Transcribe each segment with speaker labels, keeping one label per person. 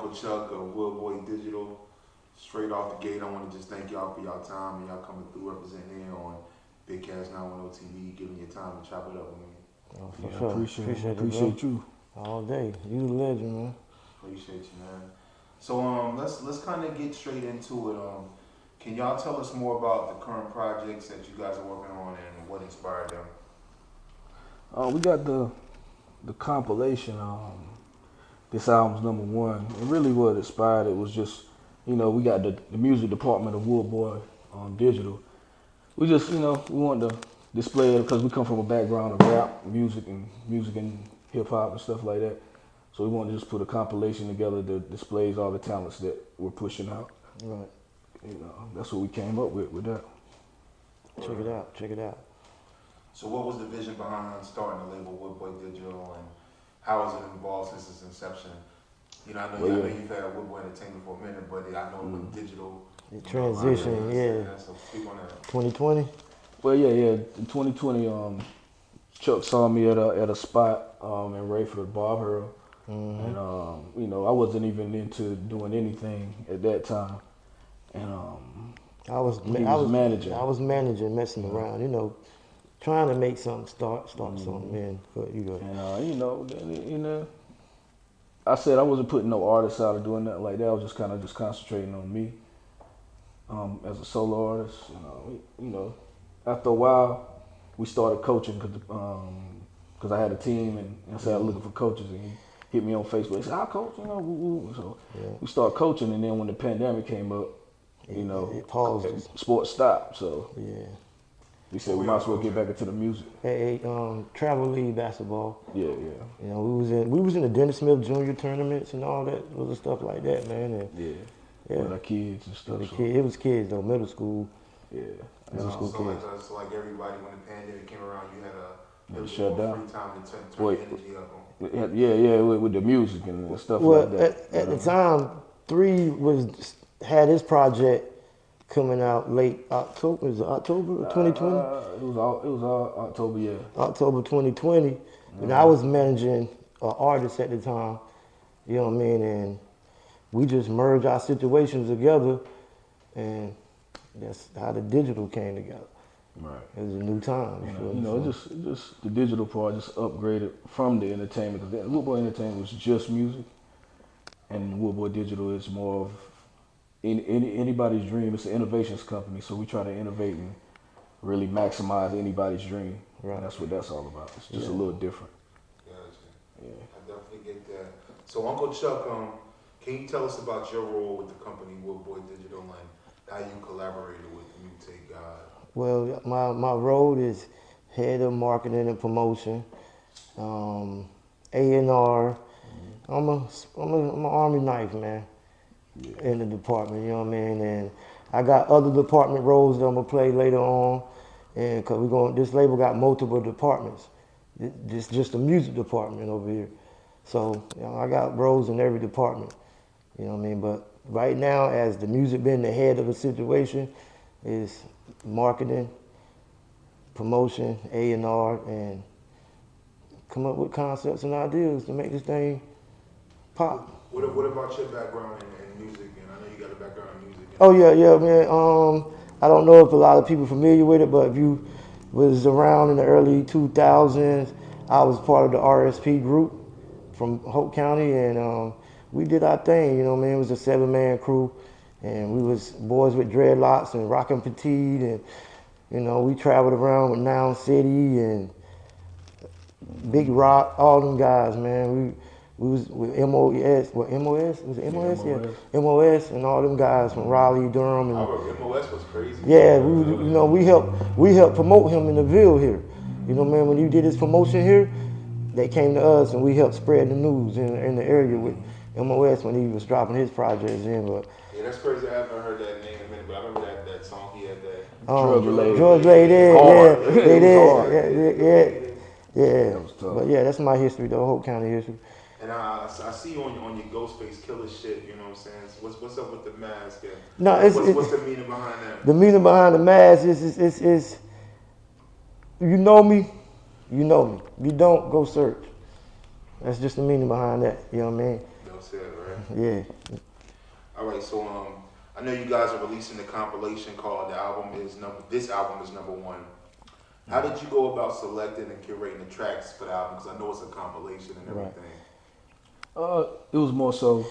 Speaker 1: Uncle Chuck of Woodboy Digital. Straight off the gate, I want to just thank y'all for y'all time and y'all coming through representing here on Big Cash 910 TV, giving your time to chop it up with me.
Speaker 2: Oh, for
Speaker 3: Yeah,
Speaker 2: sure.
Speaker 3: appreciate you.
Speaker 2: All day. You the legend, man.
Speaker 1: Appreciate you, man. So let's kind of get straight into it. Can y'all tell us more about the current projects that you guys are working on and what inspired them?
Speaker 3: We got the compilation. This album's #1. And really what inspired it was just, we got the music department of Woodboy Digital. We just, we wanted to display it because we come from a background of rap, music and hip hop and stuff like that. So we wanted to just put a compilation together that displays all the talents that we're pushing out.
Speaker 2: Right.
Speaker 3: That's what we came up with that.
Speaker 2: Check it out.
Speaker 1: So what was the vision behind starting the label Woodboy Digital, and how has it evolved since its inception? I know you've had Woodboy Entertainment for a minute, but I know with digital.
Speaker 2: The transition,
Speaker 1: So speak on that.
Speaker 2: 2020?
Speaker 3: Well, yeah. In 2020, Chuck saw me at a spot in Rayford, Bob Hurl. And I wasn't even into doing anything at that time. And
Speaker 2: I was
Speaker 3: managing.
Speaker 2: I was managing, messing around, trying to make something start something, man. But
Speaker 3: And I said I wasn't putting no artists out or doing nothing like that. I was just kind of concentrating on me as a solo artist. After a while, we started coaching because I had a team and I started looking for coaches, and he hit me on Facebook. He said, "I'll coach," So we started coaching, and then when the pandemic came up,
Speaker 2: it paused.
Speaker 3: Sports stopped. So
Speaker 2: Yeah.
Speaker 3: we said we might as well get back into the music.
Speaker 2: Hey, travel league basketball.
Speaker 3: Yeah.
Speaker 2: We was in the Dennis Smith Junior tournaments and all that little stuff like that, man. And
Speaker 3: With our kids and stuff.
Speaker 2: It was kids though, middle school.
Speaker 3: Yeah.
Speaker 1: So like everybody, when the pandemic came around, you had a
Speaker 3: shut
Speaker 1: more
Speaker 3: down.
Speaker 1: free time to turn your energy up on.
Speaker 3: Yeah, with the music and stuff like that.
Speaker 2: At the time, 3 had his project coming out late October. Was it October of 2020?
Speaker 3: It was all October, yeah.
Speaker 2: October 2020. And I was managing an artist at the time. You know what I mean? And we just merged our situations together, and that's how the digital came together.
Speaker 3: Right.
Speaker 2: It was a new time.
Speaker 3: Just the digital part just upgraded from the entertainment. Because Woodboy Entertainment was just music, and Woodboy Digital is more of anybody's dream. It's an innovations company, so we try to innovate and really maximize anybody's dream.
Speaker 2: Right.
Speaker 3: And that's what that's all about. It's just a little different.
Speaker 1: Gotcha. Yeah. I definitely get that. So Uncle Chuck, can you tell us about your role with the company Woodboy Digital and how you collaborated with Mutate God?
Speaker 2: Well, my role is head of marketing and promotion, A&R. I'm an army knife, man, in the department. You know what I mean? And I got other department roles that I'm gonna play later on, and cause this label got multiple departments. Just the music department over here. So I got roles in every department. You know what I mean? But right now, as the music being the head of the situation, is marketing, promotion, A&R, and come up with concepts and ideas to make this thing pop.
Speaker 1: What about your background in music? And I know you got a background in music.
Speaker 2: Oh yeah, man. I don't know if a lot of people are familiar with it, but if you was around in the early 2000s, I was part of the RSP group from Hope County, and we did our thing. You know what I mean? It was a 7-man crew. And we was boys with dreadlocks and rockin' petite, and we traveled around with Noun City and Big Rock, all them guys, man. We was with MOS. What MOS? Was it MOS? Yeah, MOS and all them guys from Raleigh, Durham. And,
Speaker 1: MOS was crazy.
Speaker 2: Yeah, we helped promote him in the Ville here. You know, man, when he did his promotion here, they came to us and we helped spread the news in the area with MOS when he was dropping his projects in. But
Speaker 1: yeah, that's crazy. I haven't heard that name in a minute, but I remember that song he had that.
Speaker 3: Drug related.
Speaker 2: Drug related, they did. Yeah. But yeah, that's my history though, Hope County history.
Speaker 1: And I see you on your Ghostface Killer shit, you know what I'm saying? So what's up with the mask? What's the meaning behind that?
Speaker 2: The meaning behind the mask is you know me, you know me. If you don't, go search. That's just the meaning behind that, you know what I mean?
Speaker 1: No enough said, right?
Speaker 2: Yeah.
Speaker 1: All right, so I know you guys are releasing a compilation called This album is number one. How did you go about selecting and curating the tracks for the album? Because I know it's a compilation and
Speaker 2: Right.
Speaker 1: everything.
Speaker 3: It was more so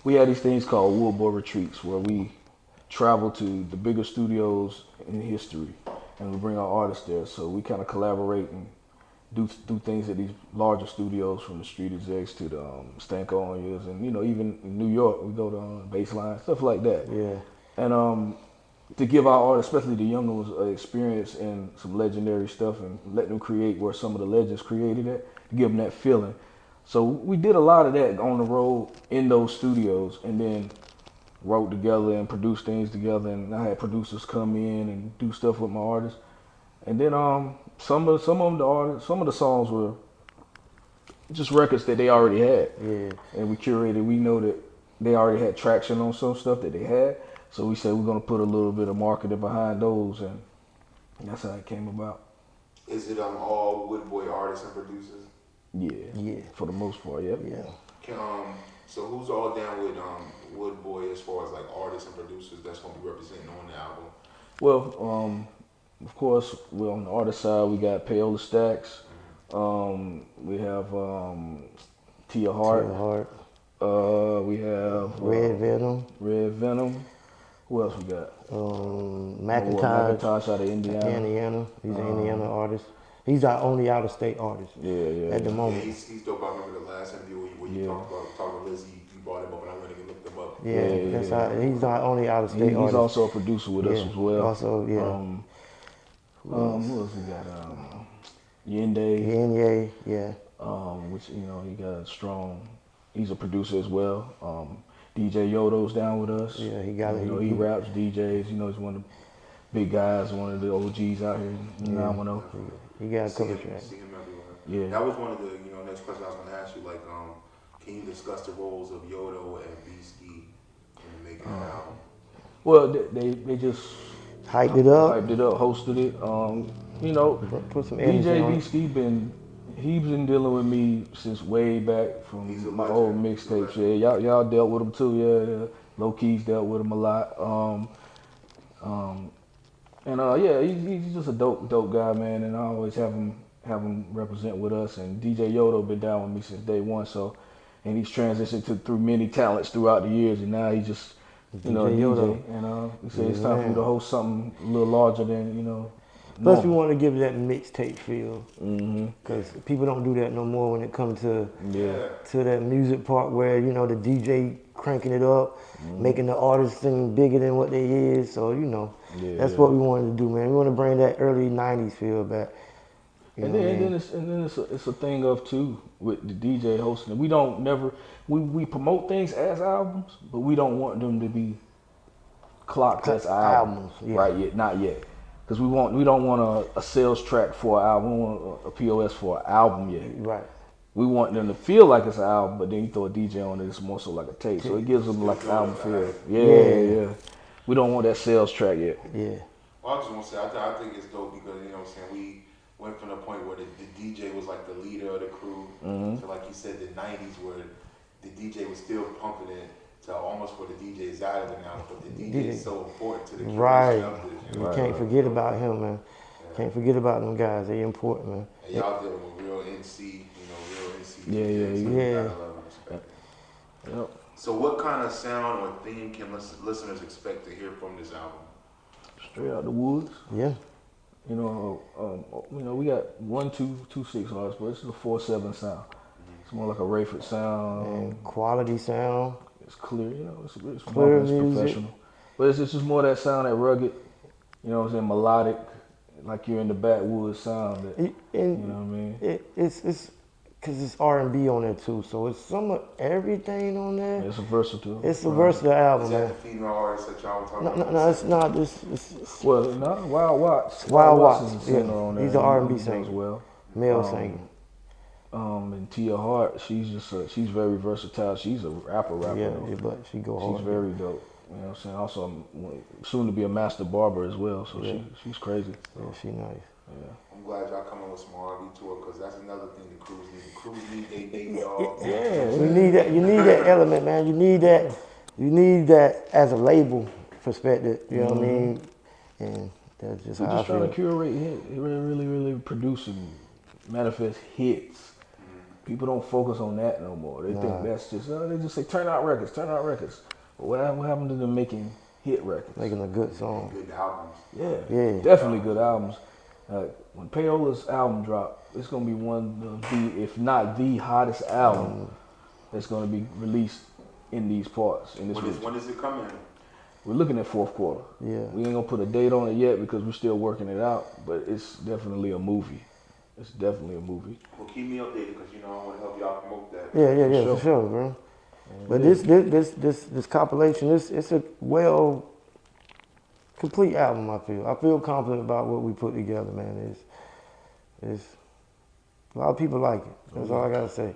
Speaker 3: we had these things called Woodboy retreats where we travel to the bigger studios in history and we bring our artists there. So we kind of collaborate and do things at these larger studios, from the Street Execs to the Stanko Onyas, and even in New York we go to Baseline, stuff like that.
Speaker 2: Yeah.
Speaker 3: And to give our artists, especially the younger ones, experience and some legendary stuff, and let them create where some of the legends created at, to give them that feeling. So we did a lot of that on the road in those studios, and then wrote together and produced things together. And I had producers come in and do stuff with my artists. And then some of the songs were just records that they already had.
Speaker 2: Yeah.
Speaker 3: And we curated. We know that they already had traction on some stuff that they had. So we said we're gonna put a little bit of marketing behind those, and that's how it came about.
Speaker 1: Is it all Woodboy artists and producers?
Speaker 3: Yeah, for the most part, yeah.
Speaker 1: So who's all down with Woodboy as far as like artists and producers that's gonna be representing on the album?
Speaker 3: Well, of course, we're on the artist side. We got Paola Stacks. We have Tia Hart. We have
Speaker 2: Red Venom.
Speaker 3: Who else we got?
Speaker 2: McIntosh
Speaker 3: out of Indiana.
Speaker 2: He's an Indiana artist. He's our only out-of-state artist. At the moment.
Speaker 1: Yeah, he's dope. I remember the last interview where you talked to Lizzie. You brought him up, and I went and looked him up.
Speaker 2: He's our only out-of-state artist.
Speaker 3: He's also a producer with us as well.
Speaker 2: Also,
Speaker 3: who else we got? Yende. Which he got a strong. He's a producer as well. DJ Yodo's down with us.
Speaker 2: Yeah, he got it.
Speaker 3: He raps, DJs. He's one of the big guys, one of the OGs out here in 910.
Speaker 2: He got a couple tracks.
Speaker 1: See him everywhere.
Speaker 3: Yeah.
Speaker 1: That was one of the next question I was going to ask you. Like, can you discuss the roles of Yodo and B-Ski in making the album?
Speaker 3: Well, they just
Speaker 2: hyped it up,
Speaker 3: hosted it.
Speaker 2: put some energy
Speaker 3: DJ
Speaker 2: on
Speaker 3: B-Ski he's been dealing with me since way back from my old mixtapes. Yeah, y'all dealt with him too. Yeah. Low Keys dealt with him a lot. He's just a dope guy, man. And I always have him represent with us. And DJ Yodo been down with me since day one. So, and he's transitioned through many talents throughout the years, and now he's just DJ Yodo. And he said it's time for you to host something a little larger than
Speaker 2: Plus, we want to give it that mixtape feel, because people don't do that no more when it comes to that music part where the DJ cranking it up, making the artist sing bigger than what they is. So that's what we wanted to do, man. We want to bring that early '90s feel back.
Speaker 3: And then it's a thing of too with the DJ hosting. We don't we promote things as albums, but we don't want them to be clocked as albums right yet, not yet. Because we don't want a sales track for an album. We want a POS for an album yet.
Speaker 2: Right.
Speaker 3: We want them to feel like it's an album, but then you throw a DJ on it, it's more so like a tape. So it gives them like an album feel. Yeah. We don't want that sales track yet.
Speaker 2: Yeah.
Speaker 1: Well, I just want to say, I think it's dope because, we went from the point where the DJ was like the leader of the crew to, like you said, the 90s where the DJ was still pumping it. So almost where the DJ is out of it now, but the DJ is so important to the creation of this.
Speaker 2: You can't forget about him, man. Can't forget about them guys. They important, man.
Speaker 1: And y'all dealing with real NC, real NC.
Speaker 3: Yeah.
Speaker 1: Yep. So what kind of sound or theme can listeners expect to hear from this album?
Speaker 3: Straight out the woods.
Speaker 2: Yeah.
Speaker 3: We got 1, 2, 2, 6 artists, but it's a 4/7 sound. It's more like a Rayford sound.
Speaker 2: And quality sound.
Speaker 3: It's clear, it's
Speaker 2: clear
Speaker 3: it's
Speaker 2: music.
Speaker 3: Professional. But it's just more that sound, that rugged, melodic, like you're in the backwoods sound. That, you know what I mean?
Speaker 2: It's because it's R&B on there too, so it's some of everything on there.
Speaker 3: It's a versatile.
Speaker 2: It's a versatile album,
Speaker 1: Is that
Speaker 2: man.
Speaker 1: the female artist that y'all were talking about?
Speaker 2: No, it's not. It's
Speaker 3: Wild Watts.
Speaker 2: Wild Watts
Speaker 3: is a singer on there.
Speaker 2: He's an R&B
Speaker 3: singer
Speaker 2: singer
Speaker 3: as well.
Speaker 2: Male singer.
Speaker 3: And Tia Hart, she's she's very versatile. She's a rapper.
Speaker 2: Yeah, but she go hard.
Speaker 3: She's very dope. You know what I'm saying? Also, soon to be a master barber as well. So she's crazy.
Speaker 2: Yeah, she nice.
Speaker 1: I'm glad y'all coming with some R&B to it, because that's another thing the crews need. The crews need they baby dog.
Speaker 3: Yeah.
Speaker 2: You need that. You need that element, man. You need that. You need that as a label perspective. You know what I mean? And that's just
Speaker 3: We're
Speaker 2: how
Speaker 3: just
Speaker 2: I
Speaker 3: trying
Speaker 2: feel.
Speaker 3: to curate hit, really produce and manifest hits. People don't focus on that no more. They think that's just, they just say, turn out records. But what happened to them making hit records?
Speaker 2: Making a good song.
Speaker 1: Good albums.
Speaker 2: Yeah.
Speaker 3: Definitely good albums. When Payola's album drop, it's going to be one of the, if not the hottest album that's going to be released in these parts. In this
Speaker 1: When is it coming?
Speaker 3: We're looking at fourth quarter.
Speaker 2: Yeah.
Speaker 3: We ain't going to put a date on it yet because we're still working it out, but it's definitely a movie. It's definitely a movie.
Speaker 1: Well, keep me updated, because I want to help y'all promote that.
Speaker 2: Yeah, for sure, bro. But this compilation, it's a complete album. I feel confident about what we put together, man. It's a lot of people like it. That's all I gotta say.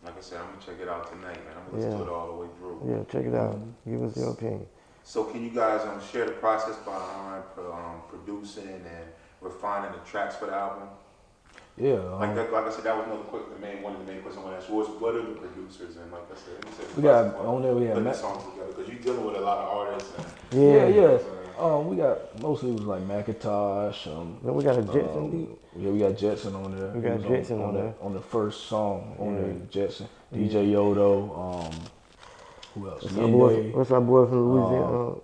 Speaker 1: Like I said, I'm gonna check it out tonight, man. I'm gonna listen to it all the way through.
Speaker 2: Yeah, check it out. Give us your opinion.
Speaker 1: So can you guys share the process behind producing and refining the tracks for the album?
Speaker 3: Yeah.
Speaker 1: Like I said, that was one of the main questions I want to ask. What are the producers? And like I said,
Speaker 3: we got on there. We have
Speaker 1: putting the songs together, because you're dealing with a lot of artists. And,
Speaker 3: Yeah. We got mostly it was like Macintosh.
Speaker 2: Then we got a Jetson beat.
Speaker 3: Yeah, we got Jetson on there.
Speaker 2: We got Jetson on there.
Speaker 3: On the first song on there, Jetson. DJ Yodo. Who else?
Speaker 2: What's our boy from Louisiana?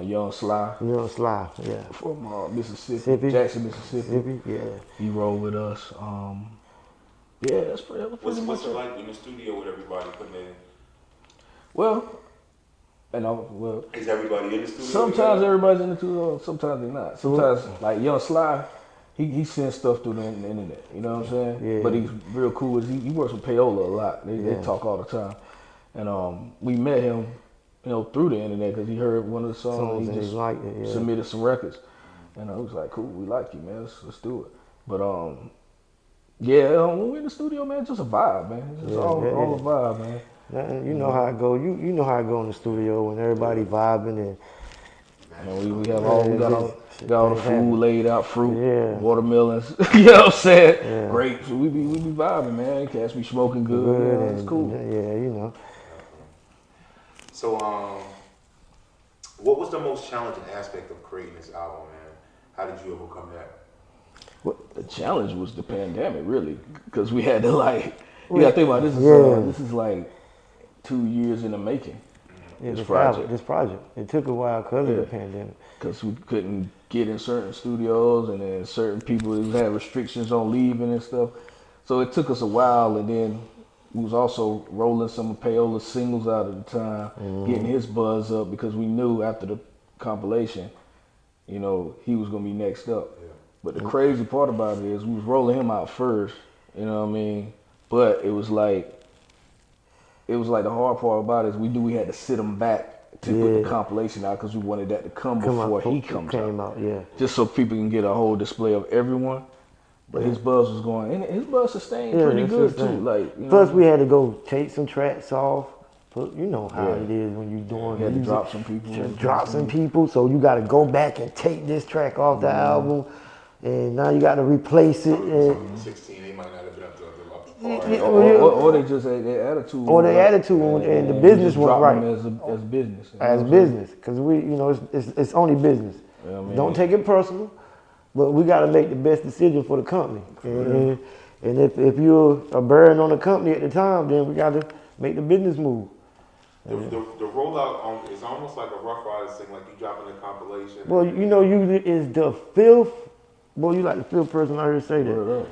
Speaker 3: Young Sly.
Speaker 2: Young Sly, yeah.
Speaker 3: From Mississippi. Jackson, Mississippi.
Speaker 2: Yeah.
Speaker 3: He rolled with us. Yeah, that's pretty much
Speaker 1: what's it like in the studio with everybody putting in?
Speaker 3: Well,
Speaker 1: is everybody in the studio?
Speaker 3: Sometimes everybody's in the studio, sometimes they're not. Sometimes, like Young Sly, he sends stuff through the internet. You know what I'm saying?
Speaker 2: Yeah.
Speaker 3: But he's real cool. He works with Payola a lot. They talk all the time. And we met him, through the internet because he heard one of the songs and he just
Speaker 2: liked it,
Speaker 3: submitted some records. And I was like, cool, we like you, man. Let's do it. But when we're in the studio, man, it's just a vibe, man. It's just all a vibe, man.
Speaker 2: You know how it go. You know how it go in the studio when everybody vibing
Speaker 3: and we got all the food laid out, fruit, watermelons. You know what I'm saying?
Speaker 2: Yeah.
Speaker 3: Grapes. We be vibing, man. Cats be smoking good. It's cool.
Speaker 2: Yeah.
Speaker 1: So, what was the most challenging aspect of creating this album, man? How did you overcome that?
Speaker 3: Well, the challenge was the pandemic, really, because we had to you got to think about this. This is like 2 years in the making.
Speaker 2: Yeah, this project. It took a while because of the pandemic.
Speaker 3: Because we couldn't get in certain studios, and then certain people had restrictions on leaving and stuff. So it took us a while, and then we was also rolling some of Payola's singles out at the time, getting his buzz up, because we knew after the compilation, he was gonna be next up. Yeah. But the crazy part about it is we was rolling him out first, you know what I mean? But it was like the hard part about it is we knew we had to sit him back to put the compilation out, because we wanted that to come before he came out.
Speaker 2: Yeah.
Speaker 3: Just so people can get a whole display of everyone. But his buzz was going, and his buzz sustained pretty good too.
Speaker 2: Plus, we had to go take some tracks off. You know how it is when you're doing.
Speaker 3: You had to drop some people.
Speaker 2: So you got to go back and take this track off the album, and now you got to replace it.
Speaker 1: 16, they might not have been up to par.
Speaker 3: Or they just had their attitude.
Speaker 2: Or their attitude, and the business went right.
Speaker 3: As business.
Speaker 2: As business, because it's only business.
Speaker 3: Yeah, I mean,
Speaker 2: don't take it personal. But we got to make the best decision for the company. And if you're a burden on the company at the time, then we got to make the business move.
Speaker 1: The rollout is almost like a Rough Riders thing, like you dropping a compilation.
Speaker 2: Well, you is the fifth. Boy, you like the fifth person I heard say that.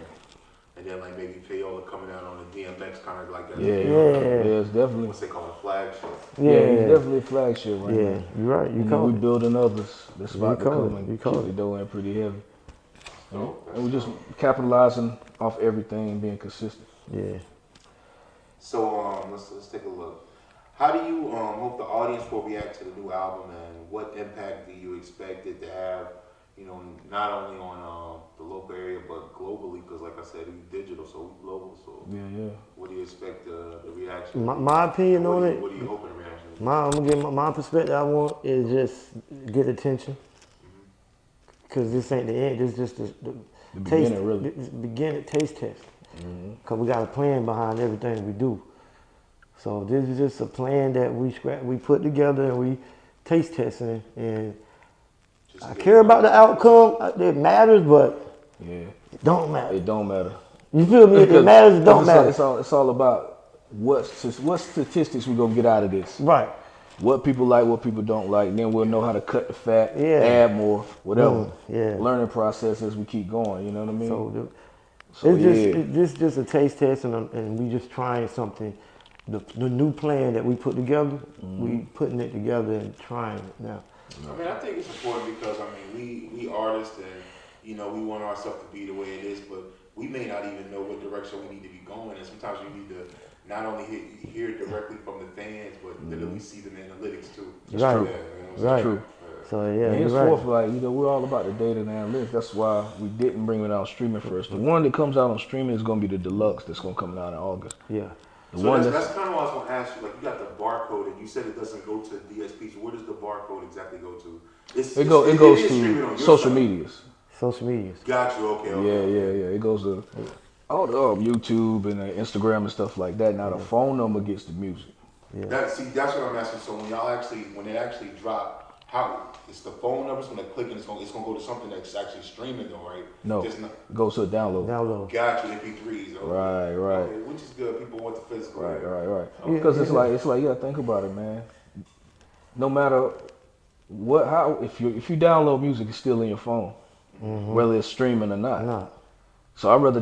Speaker 1: And then like maybe Payola coming out on the DMX kind of like that.
Speaker 3: Yeah, it's definitely.
Speaker 1: What's they call it, flagship?
Speaker 3: Yeah, he's definitely a flagship right now.
Speaker 2: Yeah, you're right.
Speaker 3: We building others. That's about to come and keep
Speaker 2: it
Speaker 3: the door in pretty heavy. And we're just capitalizing off everything and being consistent.
Speaker 2: Yeah.
Speaker 1: So let's take a look. How do you hope the audience will react to the new album, and what impact do you expect it to have? Not only on the local area but globally, because like I said, we digital, so we global. So
Speaker 3: yeah.
Speaker 1: What do you expect the reaction?
Speaker 2: My opinion on it.
Speaker 1: What are you hoping the reaction is?
Speaker 2: I'm gonna give my perspective. I want is just get attention. because this ain't the end. This is just the taste,
Speaker 3: beginning, really.
Speaker 2: This beginning taste test. Because we got a plan behind everything we do. So this is just a plan that we put together and we taste testing. And I care about the outcome. It matters, but it don't matter.
Speaker 3: It don't matter.
Speaker 2: You feel me? It matters. It don't matter.
Speaker 3: It's all about what statistics we gonna get out of this.
Speaker 2: Right.
Speaker 3: What people like, what people don't like, and then we'll know how to cut the fat, add more, whatever. Learning process as we keep going. You know what I mean?
Speaker 2: So it's just a taste test, and we just trying something. The new plan that we put together, we putting it together and trying it now.
Speaker 1: I mean, I think it's important because we artists and we want ourselves to be the way it is, but we may not even know what direction we need to be going, and sometimes you need to not only hear it directly from the fans, but literally see them analytics too.
Speaker 2: Right. Right.
Speaker 3: True.
Speaker 2: So
Speaker 3: henceforth, we're all about the data and analytics. That's why we didn't bring it out streaming first. The one that comes out on streaming is gonna be the deluxe. That's gonna come out in August.
Speaker 2: Yeah.
Speaker 1: So that's kind of what I was going to ask you. Like, you got the barcode, and you said it doesn't go to DSP. So where does the barcode exactly go to? It goes
Speaker 3: to social medias.
Speaker 2: Social medias.
Speaker 1: Got you. Okay.
Speaker 3: Yeah. It goes to all the YouTube and Instagram and stuff like that. Now the phone number gets the music.
Speaker 2: Yeah.
Speaker 1: That's what I'm asking. So when it actually drop, how it's the phone numbers when they click and it's gonna go to something that's actually streaming though, right?
Speaker 3: No, it goes to a download.
Speaker 1: Got you. MP3s. Okay.
Speaker 3: Right.
Speaker 1: Okay, which is good. People want the physical.
Speaker 3: Right. Because it's like you gotta think about it, man. No matter if you download music, it's still in your phone, whether it's streaming or not. So I'd rather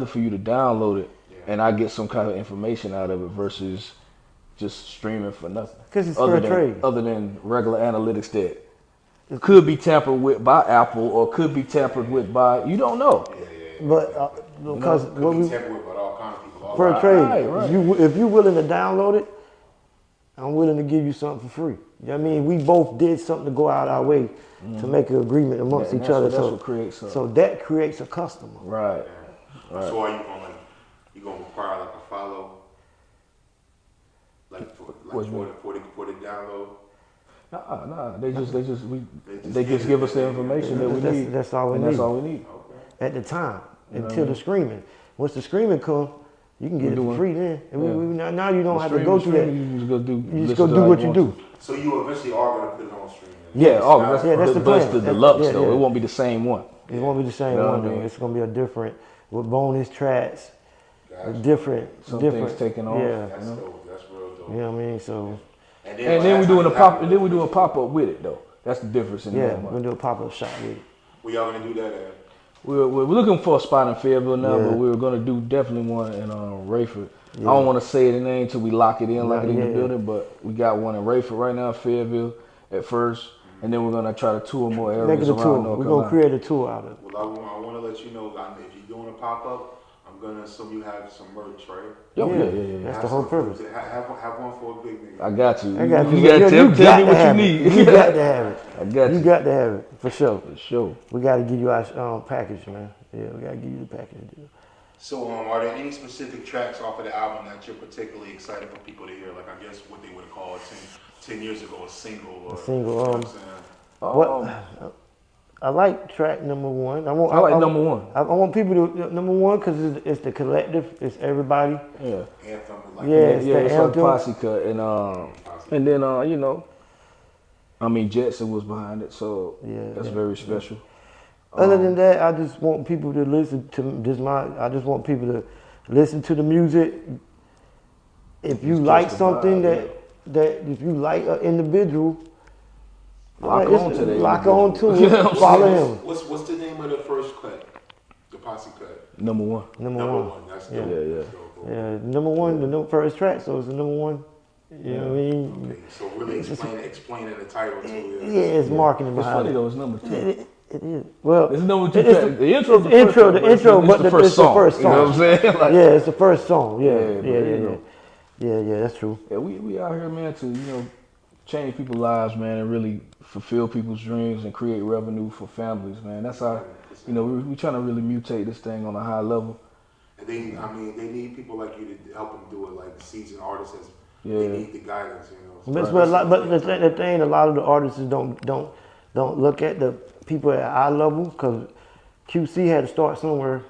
Speaker 3: for you to download it and I get some kind of information out of it versus just streaming for nothing.
Speaker 2: Because it's fair trade.
Speaker 3: Other than regular analytics that could be tampered with by Apple or could be tampered with by, you don't know.
Speaker 2: But because
Speaker 1: could be tampered with by all kinds of people.
Speaker 2: Fair trade. Right. If you're willing to download it, I'm willing to give you something for free. You know what I mean? We both did something to go out our way to make an agreement amongst each other.
Speaker 3: That's what creates
Speaker 2: so that creates a customer.
Speaker 3: Right.
Speaker 1: So are you gonna require like a follow? For the download?
Speaker 3: Nah. They just give us the information that we need.
Speaker 2: That's all we need.
Speaker 3: That's all we need.
Speaker 1: Okay.
Speaker 2: At the time, until the screaming. Once the screaming comes, you can get it for free then. And now you don't have to go through that. You just go do what you do.
Speaker 1: So you eventually are gonna put it on streaming.
Speaker 2: That's the plan.
Speaker 3: That's the deluxe though. It won't be the same one.
Speaker 2: It won't be the same one though. It's gonna be a different with bonus tracks. Different.
Speaker 3: Things taking off.
Speaker 2: Yeah.
Speaker 1: That's dope. That's real dope.
Speaker 2: You know what I mean? So.
Speaker 3: And then we doing a pop. And then we do a pop up with it though. That's the difference in that.
Speaker 2: Yeah, we're gonna do a pop up shop with it.
Speaker 1: Where y'all gonna do that at?
Speaker 3: We're looking for a spot in Fayetteville now, but we're gonna do definitely one in Rayford. I don't want to say the name till we lock it in, lock it in the building, but we got one in Rayford right now, Fayetteville at first, and then we're gonna try to tour more areas around North Carolina.
Speaker 2: We're gonna create a tour out of it.
Speaker 1: Well, I want to let you know if you're doing a pop up, I'm gonna assume you have some merch, right?
Speaker 2: Yeah. That's the whole purpose.
Speaker 1: Have one for a big nigga.
Speaker 3: I got you.
Speaker 2: I got you.
Speaker 3: You got tell me what you need.
Speaker 2: You got to have it.
Speaker 3: I got you.
Speaker 2: You got to have it for sure.
Speaker 3: For sure.
Speaker 2: We got to give you our package, man. Yeah, we got to give you the package.
Speaker 1: So, are there any specific tracks off of the album that you're particularly excited for people to hear? Like, I guess what they would have called 10 years ago a single. Or,
Speaker 2: a single.
Speaker 1: You know what I'm saying?
Speaker 2: I like track number one. I
Speaker 3: like number one.
Speaker 2: I want people to number one because it's the collective. It's everybody.
Speaker 3: Yeah.
Speaker 1: Anthem.
Speaker 3: It's like Posse Cut, and then Jetson was behind it, so that's very special.
Speaker 2: Other than that, I just want people to listen to I just want people to listen to the music. If you like something that if you like an individual, lock on to it. Follow him.
Speaker 1: What's the name of the first cut? The Posse Cut.
Speaker 3: Number one.
Speaker 1: Number one. That's dope.
Speaker 2: Yeah, number one, the first track, so it's the number one. You know what I mean?
Speaker 1: Okay, so really explaining the title too.
Speaker 2: Yeah, it's marketing behind
Speaker 3: it. It's funny though, it's number two.
Speaker 2: It is. Well,
Speaker 3: it's number two. The intro,
Speaker 2: but it's the first song.
Speaker 3: You know what I'm saying?
Speaker 2: It's the first song. Yeah, that's true.
Speaker 3: Yeah, we out here, man, to change people's lives, man, and really fulfill people's dreams and create revenue for families, man. That's how we trying to really mutate this thing on a high level.
Speaker 1: And they need people like you to help them do it, like seasoned artists. They need the guidance,
Speaker 2: But the thing, a lot of the artists don't look at the people at our level, because QC had to start somewhere.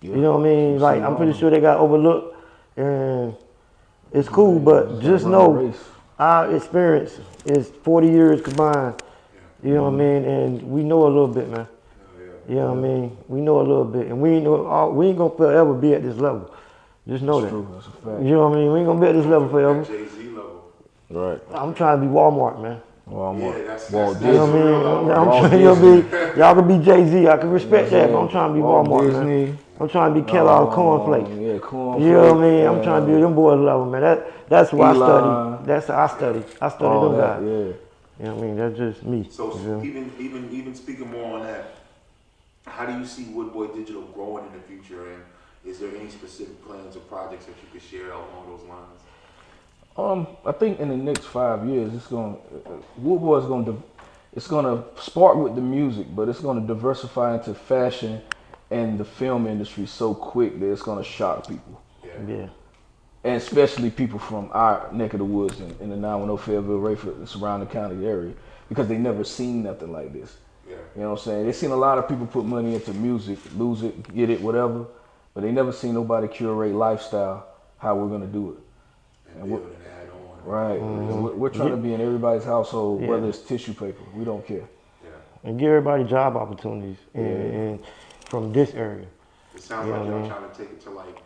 Speaker 3: Yeah.
Speaker 2: You know what I mean?
Speaker 3: QC
Speaker 2: Like I'm pretty
Speaker 3: wrong.
Speaker 2: sure they got overlooked, and it's cool. But just
Speaker 3: run the
Speaker 2: know
Speaker 3: race.
Speaker 2: our experience is 40 years combined. You know what I mean? And we know a little bit, man. You know what I mean? We know a little bit, and we ain't gonna forever be at this level. Just know
Speaker 3: That's
Speaker 2: that.
Speaker 3: true. That's a fact.
Speaker 2: You know what I mean? We ain't gonna be at this level forever.
Speaker 1: Jay-Z level.
Speaker 3: Right.
Speaker 2: I'm trying to be Walmart, man.
Speaker 3: Walmart.
Speaker 1: Yeah, that's
Speaker 3: Walt
Speaker 2: You know
Speaker 3: Disney.
Speaker 2: what I mean? I'm
Speaker 3: Walt
Speaker 2: trying to y'all can be Jay-Z. I can respect that, but I'm trying to be
Speaker 3: Walt
Speaker 2: Walmart,
Speaker 3: Disney.
Speaker 2: man. I'm trying to be Kellogg's cornflakes.
Speaker 3: Yeah, cornflakes.
Speaker 2: You know what I mean? I'm trying to be them boys level, man. That's what I
Speaker 3: Elon.
Speaker 2: study. That's what I study. I study
Speaker 3: All
Speaker 2: them
Speaker 3: that,
Speaker 2: guys.
Speaker 3: yeah.
Speaker 2: You know what I mean? That's just me.
Speaker 1: So
Speaker 2: you know?
Speaker 1: even speaking more on that, how do you see Woodboy Digital growing in the future, and is there any specific plans or projects that you could share along those lines?
Speaker 3: I think in the next 5 years, Woodboy it's gonna spark with the music, but it's gonna diversify into fashion and the film industry so quick that it's gonna shock people.
Speaker 2: Yeah.
Speaker 3: And especially people from our neck of the woods in the 910 Fayetteville, Rayford, and surrounding county area, because they never seen nothing like this.
Speaker 1: Yeah.
Speaker 3: You know what I'm saying? They seen a lot of people put money into music, lose it, get it, whatever, but they never seen nobody curate lifestyle how we're gonna do it.
Speaker 1: And build and add on.
Speaker 3: Right. And we're trying to be in everybody's household, whether it's tissue paper. We don't care.
Speaker 1: Yeah.
Speaker 2: And give everybody job opportunities and from this area.
Speaker 1: It sounds like y'all trying to take it to like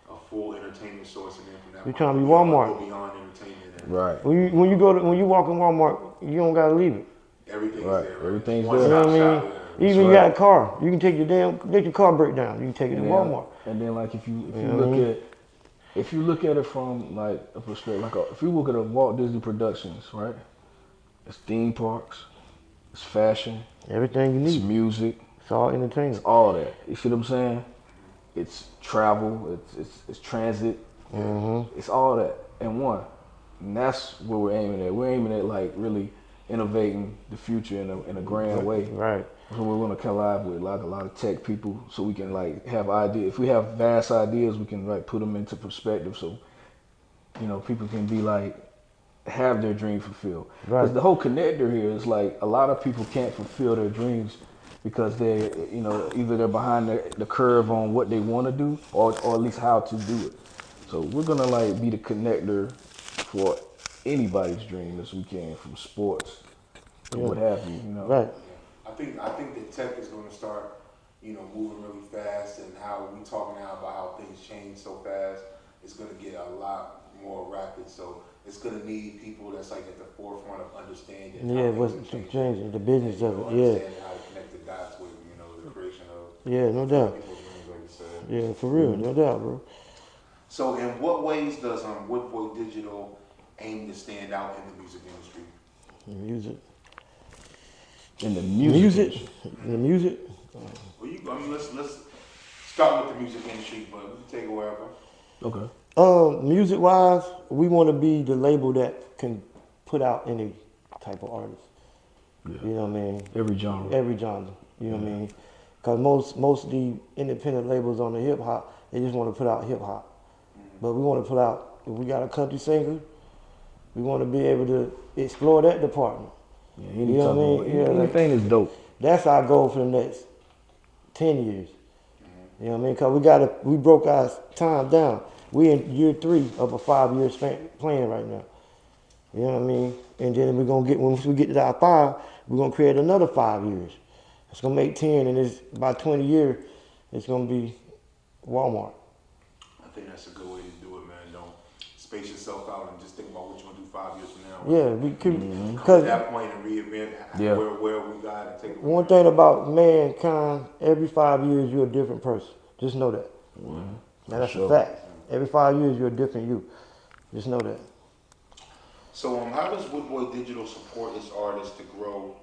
Speaker 1: a full entertainment source, and then from that
Speaker 2: You're
Speaker 1: point,
Speaker 2: trying to be
Speaker 1: y'all
Speaker 2: Walmart.
Speaker 1: go beyond entertainment. And
Speaker 3: Right.
Speaker 2: When you walk in Walmart, you don't gotta leave it.
Speaker 1: everything's
Speaker 3: Right.
Speaker 1: there.
Speaker 3: Everything's
Speaker 1: One
Speaker 3: there.
Speaker 2: You know
Speaker 1: stop
Speaker 2: what I
Speaker 1: shop,
Speaker 2: mean?
Speaker 1: yeah.
Speaker 2: Even you got a car, you can take your car break down. You can take it to Walmart.
Speaker 3: And then like if you
Speaker 2: Mm-hmm.
Speaker 3: look at it from like a perspective, if you look at a Walt Disney Productions, right? It's theme parks, it's fashion,
Speaker 2: Everything you
Speaker 3: it's
Speaker 2: need.
Speaker 3: music,
Speaker 2: It's all entertainment.
Speaker 3: it's all that. You see what I'm saying? It's travel, it's transit, it's all that in one. And that's what we're aiming at. We're aiming at like really innovating the future in a grand way.
Speaker 2: Right.
Speaker 3: So we're gonna collab with like a lot of tech people, so we can like have ideas. If we have vast ideas, we can like put them into perspective, so people can be like have their dream fulfilled.
Speaker 2: Right.
Speaker 3: Because the whole connector here is like a lot of people can't fulfill their dreams because they, either they're behind the curve on what they want to do, or at least how to do it. So we're gonna like be the connector for anybody's dream as we can, from sports to what have you.
Speaker 2: Right.
Speaker 1: I think that tech is going to start, moving really fast, and how we talk now about how things change so fast. It's going to get a lot more rapid. So it's going to need people that's like at the forefront of understanding.
Speaker 2: Yeah, what's changing, the business of it. Yeah.
Speaker 1: Understanding how to connect the dots with, the creation of.
Speaker 2: Yeah, no doubt.
Speaker 1: People's dreams, like you said.
Speaker 2: Yeah, for real, no doubt, bro.
Speaker 1: So in what ways does Woodboy Digital aim to stand out in the music industry?
Speaker 2: Music.
Speaker 3: In the music.
Speaker 2: The music.
Speaker 1: Well, let's start with the music industry, but we can take it wherever.
Speaker 3: Okay.
Speaker 2: Music wise, we want to be the label that can put out any type of artist.
Speaker 3: Yeah.
Speaker 2: You know what I mean?
Speaker 3: Every genre.
Speaker 2: Every genre. You know what I mean? Because most of the independent labels on the hip hop, they just want to put out hip hop. But we want to put out, if we got a country singer, we want to be able to explore that department.
Speaker 3: Yeah,
Speaker 2: You know what I mean? Yeah,
Speaker 3: anything is dope.
Speaker 2: That's our goal for the next 10 years. You know what I mean? Because we broke our time down. We in year 3 of a 5-year plan right now. You know what I mean? And then once we get to our 5, we're going to create another 5 years. It's going to make 10, and by 20 years, it's going to be Walmart.
Speaker 1: I think that's a good way to do it, man. Don't space yourself out and just think about what you're going to do 5 years from now.
Speaker 2: Yeah, we could.
Speaker 1: Come
Speaker 2: Because
Speaker 1: to that point and reinvent where we got and take it.
Speaker 2: one thing about mankind, every 5 years, you're a different person. Just know that. Now, that's a fact. Every 5 years, you're a different you. Just know that.
Speaker 1: So, how does Woodboy Digital support its artists to grow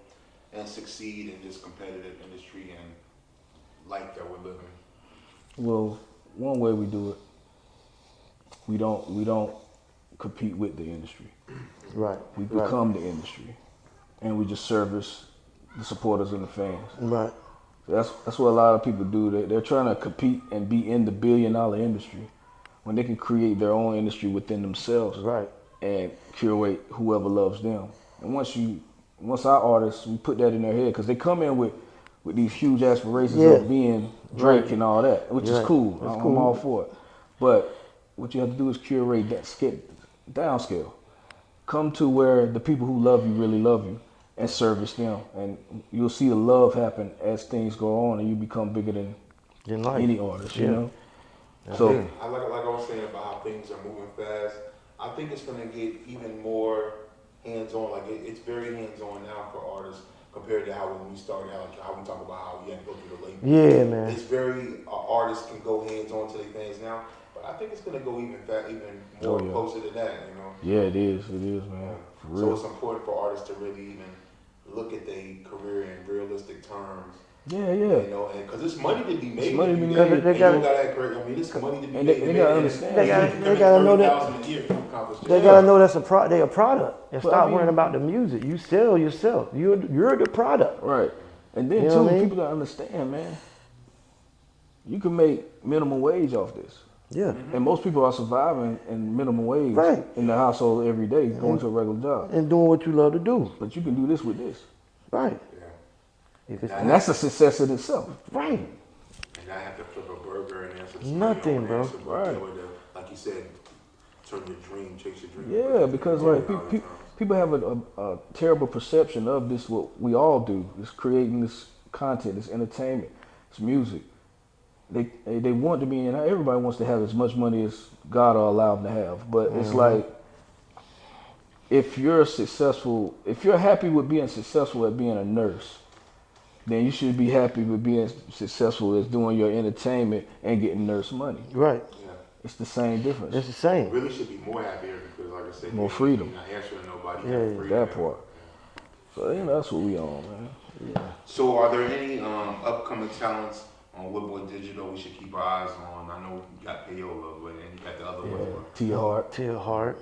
Speaker 1: and succeed in this competitive industry and life that we're living?
Speaker 3: Well, one way we do it, we don't compete with the industry.
Speaker 2: Right.
Speaker 3: We become the industry, and we just service the supporters and the fans.
Speaker 2: Right.
Speaker 3: That's what a lot of people do. They're trying to compete and be in the billion-dollar industry when they can create their own industry within themselves.
Speaker 2: Right.
Speaker 3: And curate whoever loves them. And once you once our artists, we put that in their head because they come in with these huge aspirations
Speaker 2: Yeah.
Speaker 3: of being Drake
Speaker 2: Right.
Speaker 3: and all that, which is
Speaker 2: Right.
Speaker 3: cool.
Speaker 2: That's
Speaker 3: I'm
Speaker 2: cool.
Speaker 3: all for it. But what you have to do is curate that downscale. Come to where the people who love you really love you and service them. And you'll see the love happen as things go on and you become bigger than
Speaker 2: In life.
Speaker 3: any artist, you
Speaker 2: Yeah.
Speaker 3: know?
Speaker 2: That's
Speaker 3: So,
Speaker 2: it.
Speaker 1: I like I was saying about how things are moving fast. I think it's going to get even more hands-on. Like it's very hands-on now for artists compared to how when we started out, like how we talk about how we had to go through the label.
Speaker 2: Yeah, man.
Speaker 1: It's very artists can go hands-on to their fans now, but I think it's going to go even more closer to that. You know.
Speaker 3: yeah, it is, man. For real.
Speaker 1: So it's important for artists to really even look at their career in realistic terms.
Speaker 3: Yeah.
Speaker 1: You know, and because it's money to be made.
Speaker 3: It's money to be
Speaker 1: made.
Speaker 3: made.
Speaker 1: You don't gotta create. I mean, it's money to be
Speaker 3: And
Speaker 1: made.
Speaker 3: they gotta understand.
Speaker 2: They gotta know that. They gotta know that's they a product, and
Speaker 3: But
Speaker 2: stop
Speaker 3: I mean-
Speaker 2: worrying about the music. You sell yourself. You're the product.
Speaker 3: Right. And then
Speaker 2: You know
Speaker 3: too,
Speaker 2: what I mean?
Speaker 3: people gotta understand, man. You can make minimum wage off this.
Speaker 2: Yeah.
Speaker 3: And most people are surviving in minimum wage
Speaker 2: Right.
Speaker 3: in the household every day, going to a regular job.
Speaker 2: And doing what you love to do.
Speaker 3: But you can do this with this.
Speaker 2: Right.
Speaker 1: Yeah.
Speaker 2: If it's
Speaker 3: And that's a success in itself.
Speaker 2: right.
Speaker 1: And I have to flip a burger and answer to
Speaker 2: Nothing, bro.
Speaker 3: Right.
Speaker 1: Like you said, turn your dream, chase your dream.
Speaker 3: Yeah, because like people have a terrible perception of this. What we all do is creating this content, this entertainment, this music. They want to be in. Everybody wants to have as much money as God will allow them to have. But it's like if you're successful, if you're happy with being successful at being a nurse, then you should be happy with being successful as doing your entertainment and getting nurse money.
Speaker 2: Right.
Speaker 1: Yeah.
Speaker 3: It's the same difference.
Speaker 2: It's the same.
Speaker 1: Really should be more happier because, like I said,
Speaker 3: More freedom.
Speaker 1: You're not answering nobody.
Speaker 2: Yeah,
Speaker 1: Yeah, freedom.
Speaker 3: That part. So that's what we on, man.
Speaker 2: Yeah.
Speaker 1: So, are there any upcoming talents on Woodboy Digital we should keep our eyes on? I know you got Payola, but and you got the other ones.
Speaker 3: T Hart,
Speaker 2: Teal Heart.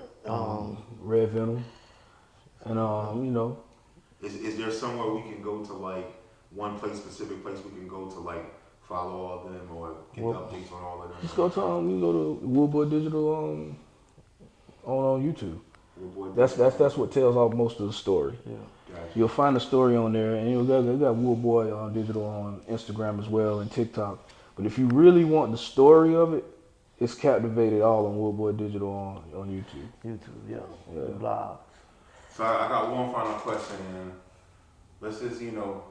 Speaker 3: Red Venom, and you know.
Speaker 1: Is there somewhere we can go to, like one specific place we can go to, like follow all of them or get the updates on all of them?
Speaker 3: Just go to you go to Woodboy Digital on YouTube.
Speaker 1: Woodboy
Speaker 3: That's what tells off most of the story.
Speaker 2: Yeah.
Speaker 1: Gotcha.
Speaker 3: You'll find the story on there, and you got Woodboy on Digital on Instagram as well and TikTok. But if you really want the story of it, it's captivated all on Woodboy Digital on YouTube.
Speaker 2: YouTube, yeah. The blog.
Speaker 1: So I got one final question, and let's just,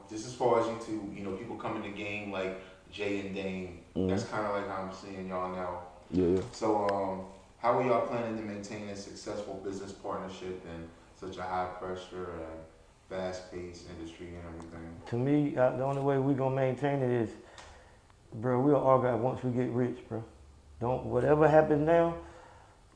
Speaker 1: just as far as you two, people come in the game like Jay and Dame, that's kind of like how I'm seeing y'all now.
Speaker 3: Yeah.
Speaker 1: So how are y'all planning to maintain a successful business partnership in such a high pressure and fast paced industry and everything?
Speaker 2: To me, the only way we gonna maintain it is, bro, we'll argue once we get rich, bro. Whatever happens now,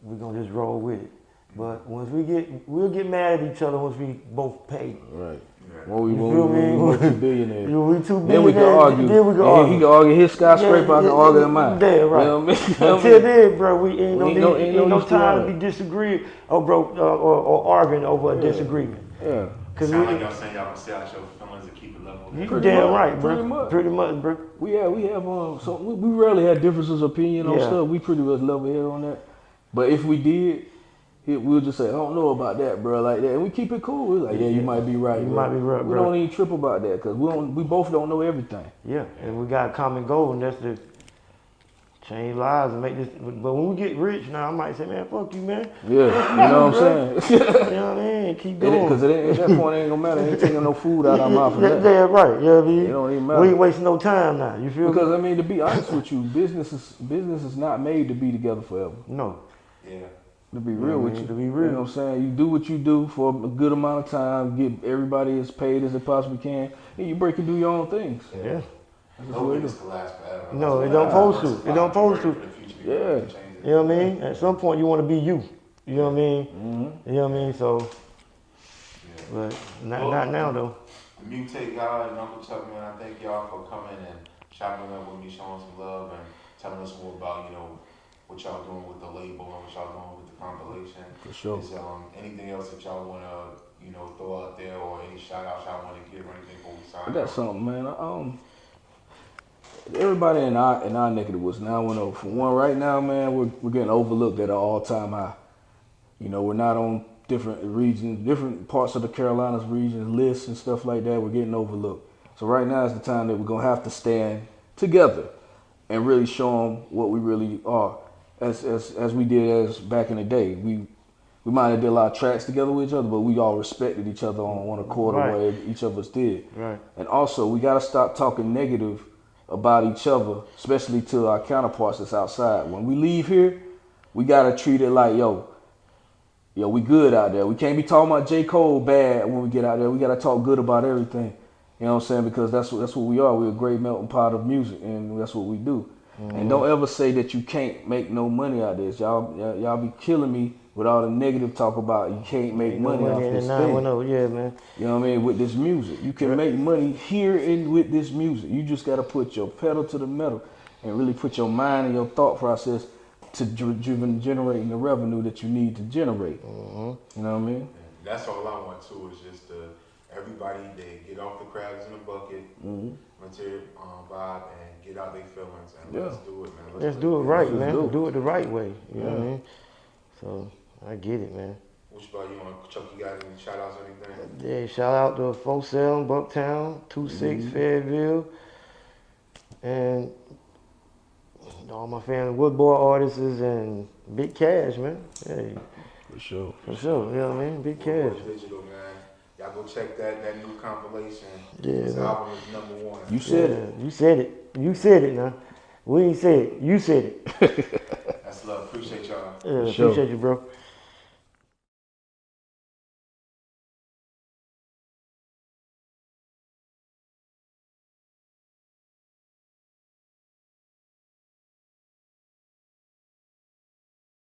Speaker 2: we gonna just roll with it. But we'll get mad at each other once we both pay.
Speaker 3: Right.
Speaker 1: Yeah.
Speaker 3: When we
Speaker 2: feel me?
Speaker 3: we're two billionaires.
Speaker 2: We too big.
Speaker 3: Then we can argue.
Speaker 2: Then we can
Speaker 3: And
Speaker 2: argue.
Speaker 3: he can argue his skyscraper, I can argue mine.
Speaker 2: Yeah, right.
Speaker 3: You know what I mean?
Speaker 2: Until then, bro, we ain't
Speaker 3: We
Speaker 2: no
Speaker 3: ain't no use to
Speaker 2: time to
Speaker 3: argue.
Speaker 2: be disagreeing or arguing over a disagreement.
Speaker 3: Yeah.
Speaker 2: Cause
Speaker 1: Sound like y'all saying y'all can stay out your feelings and keep it level.
Speaker 2: you
Speaker 3: Pretty
Speaker 2: damn
Speaker 3: much,
Speaker 2: right, bro.
Speaker 3: pretty much.
Speaker 2: Pretty much, bro.
Speaker 3: We have so we rarely had differences of opinion on
Speaker 2: Yeah.
Speaker 3: stuff. We pretty much level head on that. But if we did, we'll just say, I don't know about that, bro, like that, and we keep it cool. We're like, yeah, you might be right.
Speaker 2: You
Speaker 3: bro.
Speaker 2: might be right,
Speaker 3: We
Speaker 2: bro.
Speaker 3: don't even trip about that because we both don't know everything.
Speaker 2: Yeah, and we got a common goal, and that's to change lives and make this. But when we get rich now, I might say, man, fuck you, man.
Speaker 3: Yeah, you know what I'm saying?
Speaker 2: You know what I mean? Keep going.
Speaker 3: Because at that point, it ain't gonna matter. Ain't taking no food out of our mouth.
Speaker 2: Yeah, right. You know what I mean?
Speaker 3: It don't even matter.
Speaker 2: We ain't wasting no time now. You feel me?
Speaker 3: Because I mean, to be honest with you, business is not made to be together forever.
Speaker 2: No.
Speaker 1: Yeah.
Speaker 3: To be real with you.
Speaker 2: To be real.
Speaker 3: You know what I'm saying? You do what you do for a good amount of time, get everybody as paid as they possibly can, and you break and do your own things.
Speaker 2: Yeah.
Speaker 3: That's
Speaker 1: No
Speaker 3: what it
Speaker 1: business
Speaker 3: is.
Speaker 1: can last forever.
Speaker 2: No, it don't supposed to. It don't supposed to.
Speaker 3: Yeah.
Speaker 2: You know what I mean? At some point, you want to be you. You know what I mean?
Speaker 3: Mm-hmm.
Speaker 2: You know what I mean? So,
Speaker 1: Yeah.
Speaker 2: but not now though.
Speaker 1: Mutate God and Uncle Chuck, man, I thank y'all for coming and chopping up with me, showing some love and telling us more about, what y'all doing with the label and what y'all doing with the compilation.
Speaker 3: For sure.
Speaker 1: Is anything else that y'all want to, throw out there or any shout outs y'all want to give or anything before we sign
Speaker 3: I got
Speaker 1: off?
Speaker 3: something, man. Everybody in our neck of the woods now, for one, right now, man, we're getting overlooked at an all-time high. We're not on different regions, different parts of the Carolinas region, lists and stuff like that were getting overlooked. So right now is the time that we're gonna have to stand together and really show them what we really are, as we did as back in the day. We might have did a lot of tracks together with each other, but we all respected each other on one accord of what each of us did.
Speaker 2: Right.
Speaker 3: And also, we gotta stop talking negative about each other, especially to our counterparts that's outside. When we leave here, we gotta treat it like, yo, we good out there. We can't be talking about J. Cole bad when we get out there. We gotta talk good about everything. You know what I'm saying? Because that's what we are. We're a great melting pot of music, and that's what we do. And don't ever say that you can't make no money out of this. Y'all be killing me with all the negative talk about you can't make money off this thing.
Speaker 2: Yeah, man.
Speaker 3: You know what I mean? With this music, you can make money here and with this music. You just gotta put your pedal to the metal and really put your mind and your thought process to generating the revenue that you need to generate. You know what I mean?
Speaker 1: And that's all I want too, is just everybody, they get off the crabs in the bucket, material vibe, and get out their feelings, and let's do it, man.
Speaker 2: Let's do it right, man. Do it the right way. You know what I mean? So I get it, man.
Speaker 1: Which about you, Chuck? You got any shout outs or anything?
Speaker 2: Yeah, shout out to 47 Bucktown, 26 Fayetteville, and all my family, Woodboy artists and Big Cash, man. Hey,
Speaker 3: For sure.
Speaker 2: you know what I mean? Big Cash.
Speaker 1: Digital, man. Y'all go check that new compilation.
Speaker 2: Yeah,
Speaker 1: This
Speaker 2: man.
Speaker 1: album is #1.
Speaker 3: You said it.
Speaker 2: You said it. You said it now. We ain't said it. You said it.
Speaker 1: That's love. Appreciate y'all.
Speaker 2: Yeah,
Speaker 3: For sure.
Speaker 2: appreciate you, bro.